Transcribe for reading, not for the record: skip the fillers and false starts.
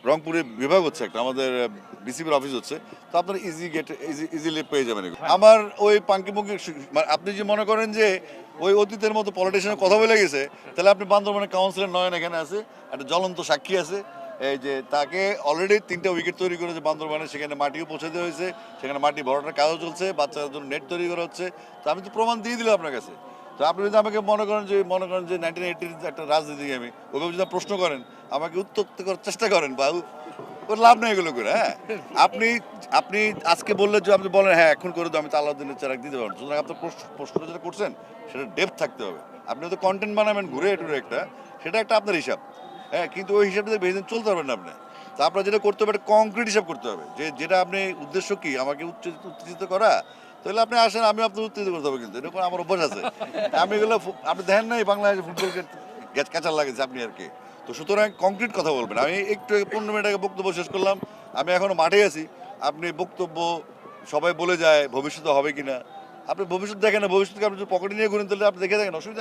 রংপুরে বিভাগ হচ্ছে একটা, আমাদের বিসিবির অফিস হচ্ছে, তো আপনারা ইজিলি পেয়ে যাবেন এগুলো। আমার ওই পাঙ্কিমুঙ্কি আপনি যে মনে করেন যে ওই অতীতের মতো পলিটিশিয়ানের কথা বলে গেছে, তাহলে আপনি বান্দরবানের কাউন্সিলর নয়ন এখানে আছে, একটা জ্বলন্ত সাক্ষী আছে। এই যে তাকে অলরেডি 3টা উইকেট তৈরি করেছে বান্দরবানে, সেখানে মাটিও পৌঁছে দেওয়া হয়েছে, সেখানে মাটি ভরাটার কাজও চলছে, বাচ্চাদের জন্য নেট তৈরি করা হচ্ছে। তো আমি তো প্রমাণ দিয়ে দিলাম আপনার কাছে। তো আপনি যদি আমাকে মনে করেন যে 1980 একটা রাজনীতি আমি ওইভাবে যদি প্রশ্ন করেন, আমাকে উত্তক্ত করার চেষ্টা করেন, বা ওর লাভ নেই এগুলো করে। হ্যাঁ, আপনি আপনি আজকে বললে যে আপনি বলেন হ্যাঁ এখন করে তো আমি তো আল্লাহদিনের চেরাক দিতে পারবো, সুতরাং আপনার প্রশ্নটা যেটা করছেন সেটা ডেপথ থাকতে হবে। আপনি তো কন্টেন্ট বানাবেন ঘুরে টুরে একটা, সেটা একটা আপনার হিসাব। হ্যাঁ, কিন্তু ওই হিসাবটা বেশি দিন চলতে পারবেন না আপনি। তো আপনার যেটা করতে হবে, একটা কংক্রিট হিসাব করতে হবে, যে যেটা আপনি উদ্দেশ্য কি আমাকে উত্তেজিত করা, তাহলে আপনি আসেন, আমি আপনার উত্তেজিত করতে হবে। কিন্তু এরকম আমার অভ্যাস আছে। আমি এগুলো আপনি দেখেন নাই বাংলাদেশে ফুটবলকে ক্যাচার লাগেছে আপনি আর কি। তো সুতরাং কংক্রিট কথা বলবেন। আমি একটু 15 মিনিট আগে বক্তব্য শেষ করলাম, আমি এখনো মাঠে আছি। আপনি বক্তব্য সবাই বলে যায় ভবিষ্যতে হবে কিনা, আপনি ভবিষ্যৎ দেখেন না, ভবিষ্যৎকে আপনি যদি পকেটে নিয়ে ঘুরেন তাহলে আপনি দেখে দেখেন, অসুবিধা